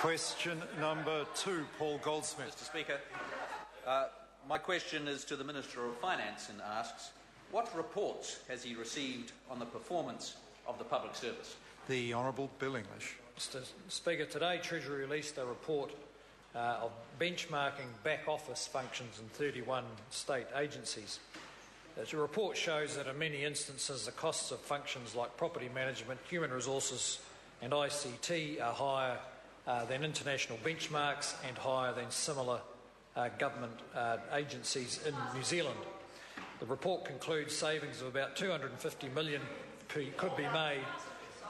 Question number 2, Paul Goldsmith. Mr. Speaker, my question is to the Minister of Finance and asks, what reports has he received on the performance of the public service? The Honourable Bill English. Mr. Speaker, today Treasury released a report of benchmarking back office functions in 31 state agencies. The report shows that in many instances the costs of functions like property management, human resources and ICT are higher than international benchmarks and higher than similar government agencies in New Zealand. The report concludes savings of about $250 million could be made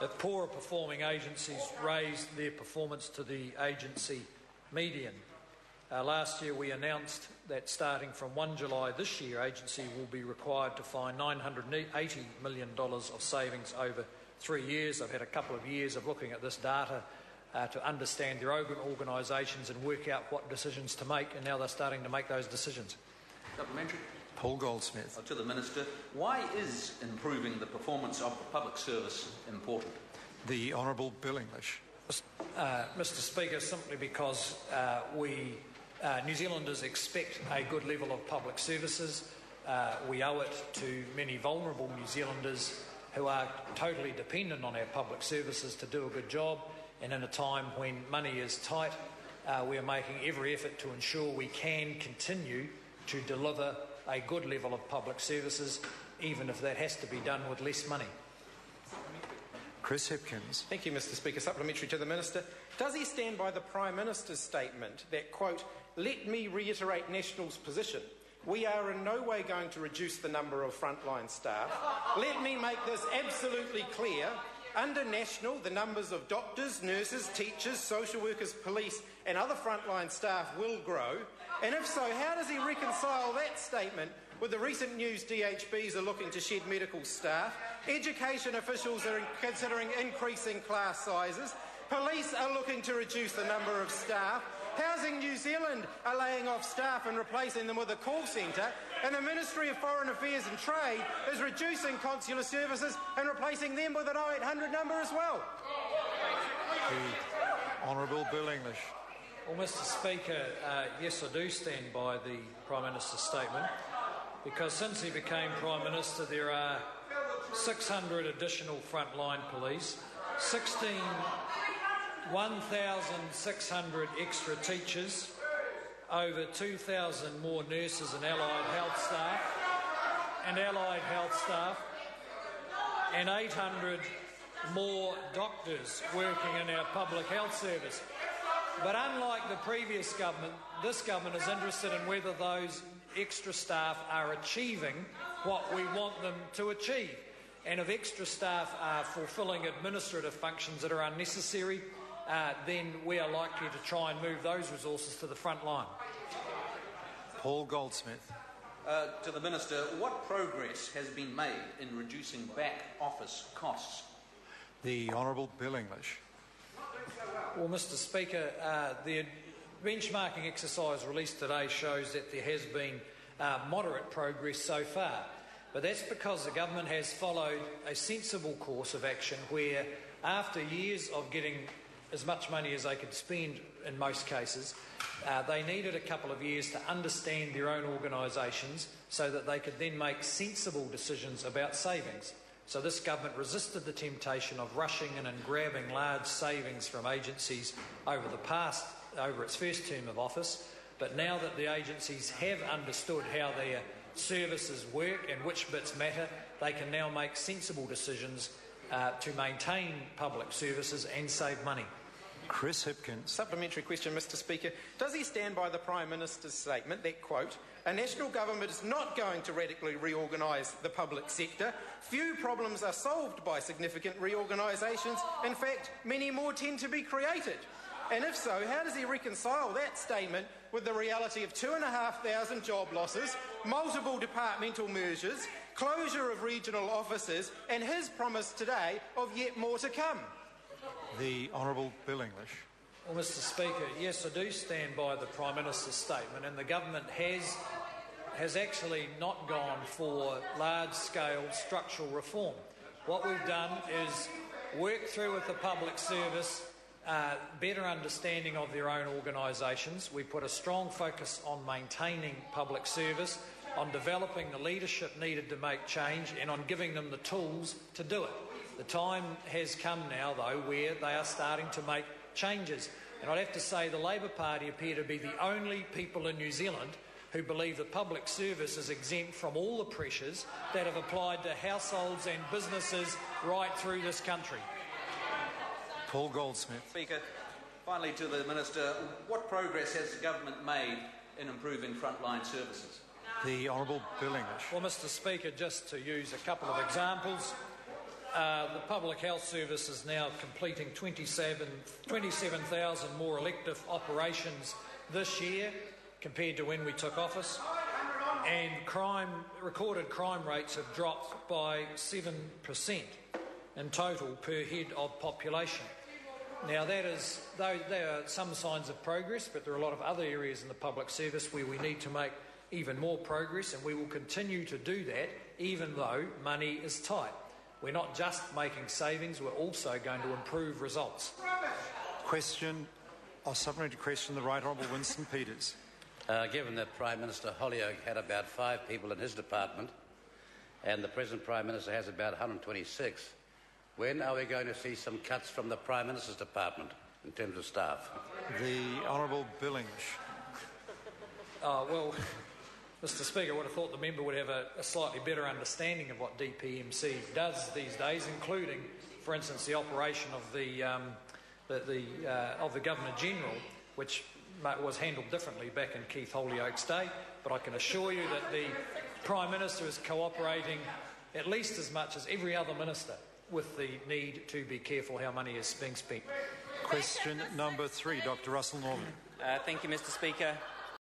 if poorer performing agencies raised their performance to the agency median. Last year we announced that starting from 1 July this year, agency will be required to find $980 million of savings over 3 years. I've had a couple of years of looking at this data to understand their own organisations and work out what decisions to make, and now they're starting to make those decisions. Supplementary. Paul Goldsmith. To the Minister, why is improving the performance of the public service important? The Honourable Bill English. Mr. Speaker, simply because New Zealanders expect a good level of public services. We owe it to many vulnerable New Zealanders who are totally dependent on our public services to do a good job, and in a time when money is tight, we are making every effort to ensure we can continue to deliver a good level of public services, even if that has to be done with less money. Chris Hipkins. Thank you, Mr. Speaker. Supplementary to the Minister. Does he stand by the Prime Minister's statement that, quote, "Let me reiterate National's position. We are in no way going to reduce the number of frontline staff. Let me make this absolutely clear. Under National, the numbers of doctors, nurses, teachers, social workers, police and other frontline staff will grow. And if so, how does he reconcile that statement with the recent news DHBs are looking to shed medical staff, education officials are considering increasing class sizes, police are looking to reduce the number of staff, Housing New Zealand are laying off staff and replacing them with a call centre, and the Ministry of Foreign Affairs and Trade is reducing consular services and replacing them with an 0800 number as well?" The Honourable Bill English. Well, Mr. Speaker, yes, I do stand by the Prime Minister's statement, because since he became Prime Minister there are 600 additional frontline police, 1,600 extra teachers, over 2,000 more nurses and allied health staff, and 800 more doctors working in our public health service. But unlike the previous government, this government is interested in whether those extra staff are achieving what we want them to achieve. And if extra staff are fulfilling administrative functions that are unnecessary, then we are likely to try and move those resources to the front line. Paul Goldsmith. To the Minister, what progress has been made in reducing back office costs? The Honourable Bill English. Well, Mr. Speaker, the benchmarking exercise released today shows that there has been moderate progress so far. But that's because the government has followed a sensible course of action where, after years of getting as much money as they could spend in most cases, they needed a couple of years to understand their own organisations so that they could then make sensible decisions about savings. So this government resisted the temptation of rushing in and grabbing large savings from agencies over its first term of office. But now that the agencies have understood how their services work and which bits matter, they can now make sensible decisions to maintain public services and save money. Chris Hipkins. Supplementary question, Mr. Speaker. Does he stand by the Prime Minister's statement that, quote, "A national government is not going to radically reorganise the public sector. Few problems are solved by significant reorganisations. In fact, many more tend to be created"? And if so, how does he reconcile that statement with the reality of 2,500 job losses, multiple departmental mergers, closure of regional offices, and his promise today of yet more to come? The Honourable Bill English. Well, Mr. Speaker, yes, I do stand by the Prime Minister's statement, and the government has actually not gone for large-scale structural reform. What we've done is work through with the public service better understanding of their own organisations. We put a strong focus on maintaining public service, on developing the leadership needed to make change, and on giving them the tools to do it. The time has come now, though, where they are starting to make changes. And I'd have to say the Labour Party appear to be the only people in New Zealand who believe that public service is exempt from all the pressures that have applied to households and businesses right through this country. Paul Goldsmith. Speaker, finally to the Minister, what progress has the government made in improving frontline services? The Honourable Bill English. Well, Mr Speaker, just to use a couple of examples, the Public Health Service is now completing 27,000 more elective operations this year compared to when we took office, and recorded crime rates have dropped by 7% in total per head of population. Now, there are some signs of progress, but there are a lot of other areas in the public service where we need to make even more progress, and we will continue to do that even though money is tight. We're not just making savings, we're also going to improve results. Supplementary question, the Right Honourable Winston Peters. Given that Prime Minister Holyoake had about 5 people in his department and the present Prime Minister has about 126, when are we going to see some cuts from the Prime Minister's department in terms of staff? The Honourable Bill English. Well, Mr Speaker, I would have thought the member would have a slightly better understanding of what DPMC does these days, including, for instance, the operation of the Governor-General, which was handled differently back in Keith Holyoake's day. But I can assure you that the Prime Minister is cooperating at least as much as every other minister with the need to be careful how money is being spent. Question number 3, Dr Russell Norman. Thank you, Mr Speaker.